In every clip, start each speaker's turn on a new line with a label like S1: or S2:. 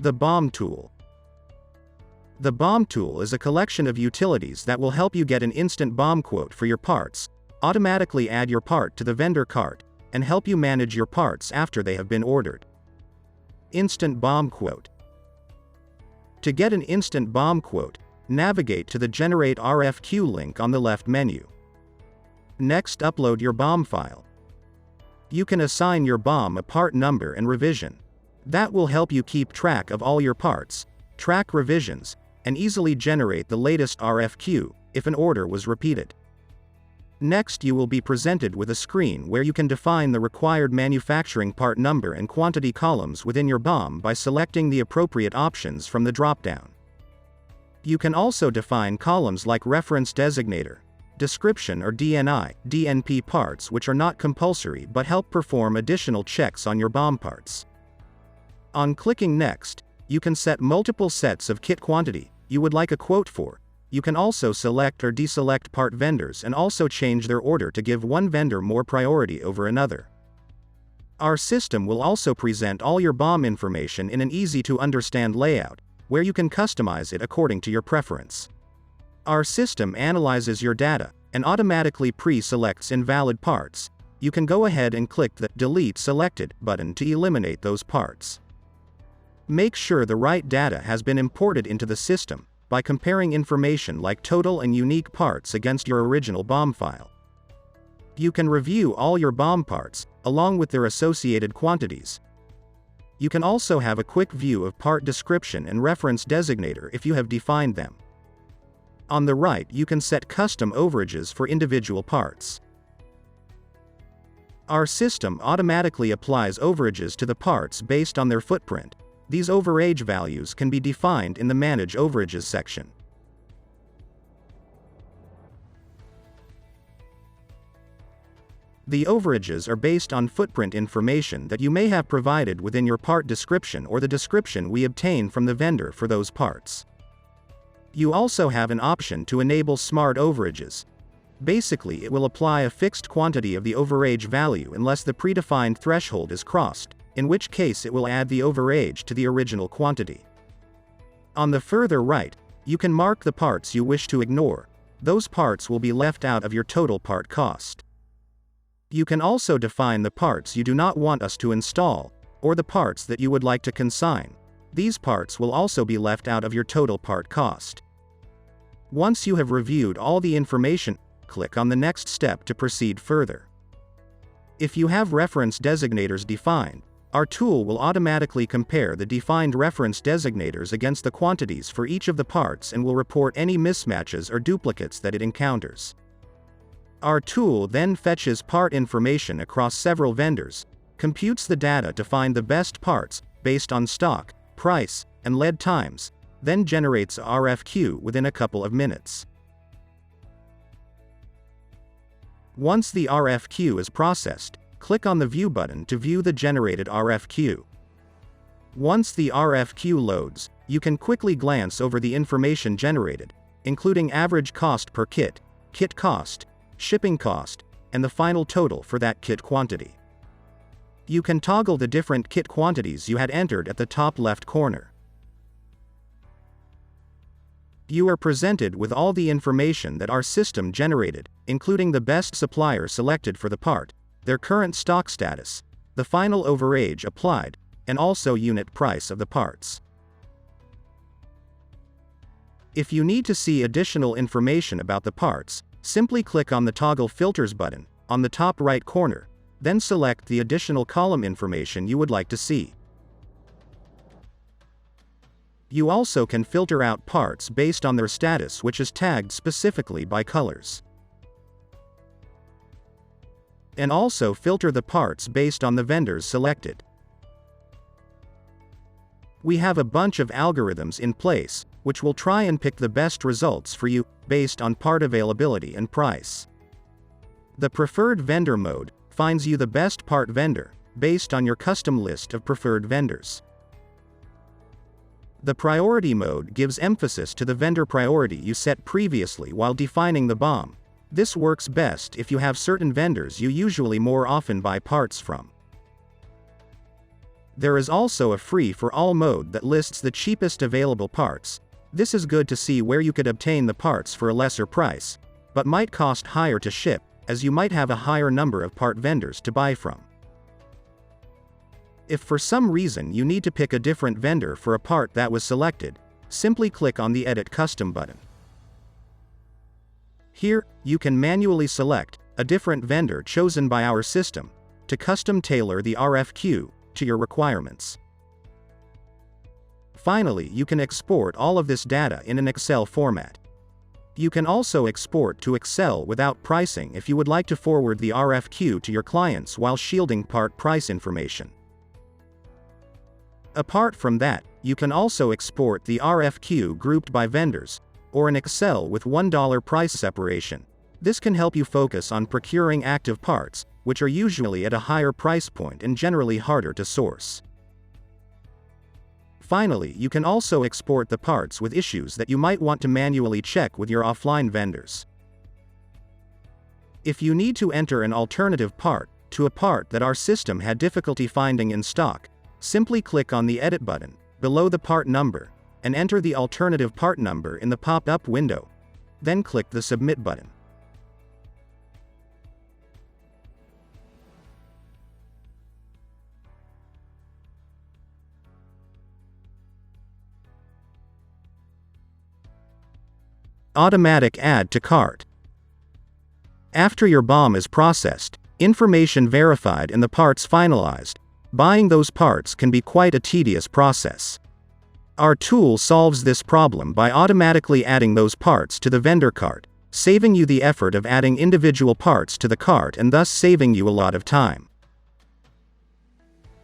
S1: The BOM Tool. The BOM Tool is a collection of utilities that will help you get an instant BOM quote for your parts, automatically add your part to the vendor cart, and help you manage your parts after they have been ordered. Instant BOM Quote. To get an instant BOM quote, navigate to the Generate RFQ link on the left menu. Next, upload your BOM file. You can assign your BOM a part number and revision. That will help you keep track of all your parts, track revisions, and easily generate the latest RFQ if an order was repeated. Next, you will be presented with a screen where you can define the required manufacturing part number and quantity columns within your BOM by selecting the appropriate options from the drop-down. You can also define columns like reference designator, description, or DNP parts, which are not compulsory but help perform additional checks on your BOM parts. On clicking Next, you can set multiple sets of kit quantity you would like a quote for. You can also select or deselect part vendors and also change their order to give one vendor more priority over another. Our system will also present all your BOM information in an easy-to-understand layout, where you can customize it according to your preference. Our system analyzes your data and automatically pre-selects invalid parts. You can go ahead and click the Delete Selected button to eliminate those parts. Make sure the right data has been imported into the system by comparing information like total and unique parts against your original BOM file. You can review all your BOM parts, along with their associated quantities. You can also have a quick view of part description and reference designator if you have defined them. On the right, you can set custom overages for individual parts. Our system automatically applies overages to the parts based on their footprint. These overage values can be defined in the Manage Overages section. The overages are based on footprint information that you may have provided within your part description or the description we obtain from the vendor for those parts. You also have an option to enable smart overages. Basically, it will apply a fixed quantity of the overage value unless the predefined threshold is crossed, in which case it will add the overage to the original quantity. On the further right, you can mark the parts you wish to ignore. Those parts will be left out of your total part cost. You can also define the parts you do not want us to install, or the parts that you would like to consign. These parts will also be left out of your total part cost. Once you have reviewed all the information, click on the next step to proceed further. If you have reference designators defined, our tool will automatically compare the defined reference designators against the quantities for each of the parts and will report any mismatches or duplicates that it encounters. Our tool then fetches part information across several vendors, computes the data to find the best parts, based on stock, price, and lead times, then generates a RFQ within a couple of minutes. Once the RFQ is processed, click on the View button to view the generated RFQ. Once the RFQ loads, you can quickly glance over the information generated, including average cost per kit, kit cost, shipping cost, and the final total for that kit quantity. You can toggle the different kit quantities you had entered at the top left corner. You are presented with all the information that our system generated, including the best supplier selected for the part, their current stock status, the final overage applied, and also unit price of the parts. If you need to see additional information about the parts, simply click on the Toggle Filters button on the top right corner, then select the additional column information you would like to see. You also can filter out parts based on their status, which is tagged specifically by colors. And also filter the parts based on the vendors selected. We have a bunch of algorithms in place, which will try and pick the best results for you, based on part availability and price. The Preferred Vendor mode finds you the best part vendor, based on your custom list of preferred vendors. The Priority mode gives emphasis to the vendor priority you set previously while defining the BOM. This works best if you have certain vendors you usually more often buy parts from. There is also a free-for-all mode that lists the cheapest available parts. This is good to see where you could obtain the parts for a lesser price, but might cost higher to ship, as you might have a higher number of part vendors to buy from. If for some reason you need to pick a different vendor for a part that was selected, simply click on the Edit Custom button. Here, you can manually select a different vendor chosen by our system to custom tailor the RFQ to your requirements. Finally, you can export all of this data in an Excel format. You can also export to Excel without pricing if you would like to forward the RFQ to your clients while shielding part price information. Apart from that, you can also export the RFQ grouped by vendors, or in Excel with $1 price separation. This can help you focus on procuring active parts, which are usually at a higher price point and generally harder to source. Finally, you can also export the parts with issues that you might want to manually check with your offline vendors. If you need to enter an alternative part to a part that our system had difficulty finding in stock, simply click on the Edit button below the part number and enter the alternative part number in the pop-up window. Then click the Submit button. Automatic Add to Cart. After your BOM is processed, information verified and the parts finalized, buying those parts can be quite a tedious process. Our tool solves this problem by automatically adding those parts to the vendor cart, saving you the effort of adding individual parts to the cart and thus saving you a lot of time.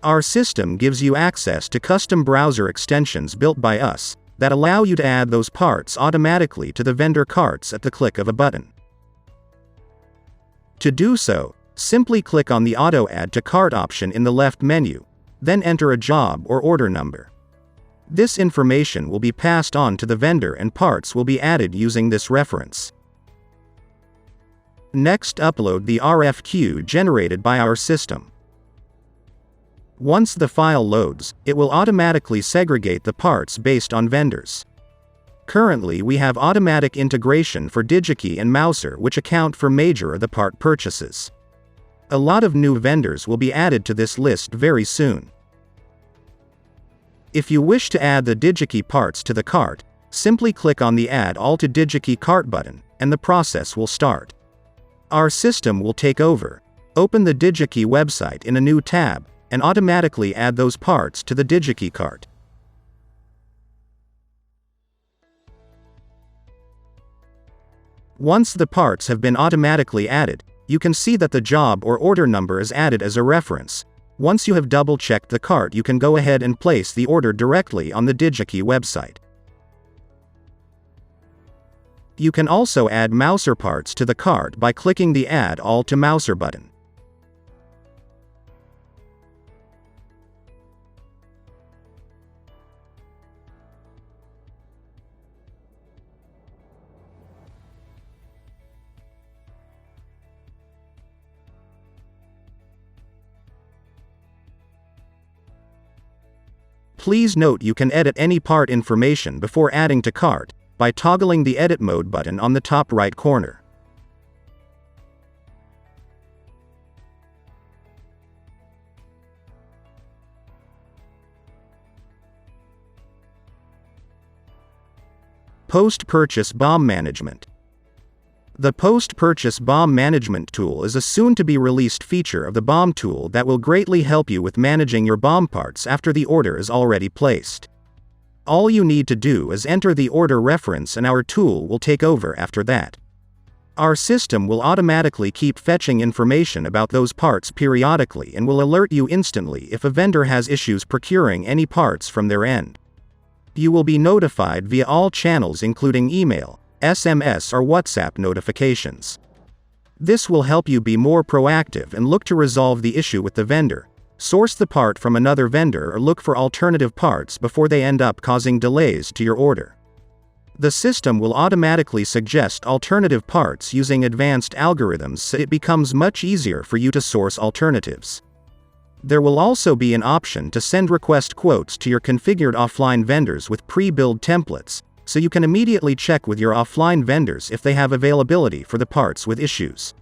S1: Our system gives you access to custom browser extensions built by us that allow you to add those parts automatically to the vendor carts at the click of a button. To do so, simply click on the Auto Add to Cart option in the left menu, then enter a job or order number. This information will be passed on to the vendor and parts will be added using this reference. Next, upload the RFQ generated by our system. Once the file loads, it will automatically segregate the parts based on vendors. Currently, we have automatic integration for DigiKey and Mouser, which account for major of the part purchases. A lot of new vendors will be added to this list very soon. If you wish to add the DigiKey parts to the cart, simply click on the Add All to DigiKey Cart button, and the process will start. Our system will take over, open the DigiKey website in a new tab, and automatically add those parts to the DigiKey cart. Once the parts have been automatically added, you can see that the job or order number is added as a reference. Once you have double-checked the cart, you can go ahead and place the order directly on the DigiKey website. You can also add Mouser parts to the cart by clicking the Add All to Mouser button. Please note you can edit any part information before adding to cart by toggling the Edit Mode button on the top right corner. Post-purchase BOM management. The post-purchase BOM management tool is a soon-to-be-released feature of the BOM tool that will greatly help you with managing your BOM parts after the order is already placed. All you need to do is enter the order reference and our tool will take over after that. Our system will automatically keep fetching information about those parts periodically and will alert you instantly if a vendor has issues procuring any parts from their end. You will be notified via all channels including email, SMS or WhatsApp notifications. This will help you be more proactive and look to resolve the issue with the vendor, source the part from another vendor or look for alternative parts before they end up causing delays to your order. The system will automatically suggest alternative parts using advanced algorithms so it becomes much easier for you to source alternatives. There will also be an option to send request quotes to your configured offline vendors with pre-build templates, so you can immediately check with your offline vendors if they have availability for the parts with issues.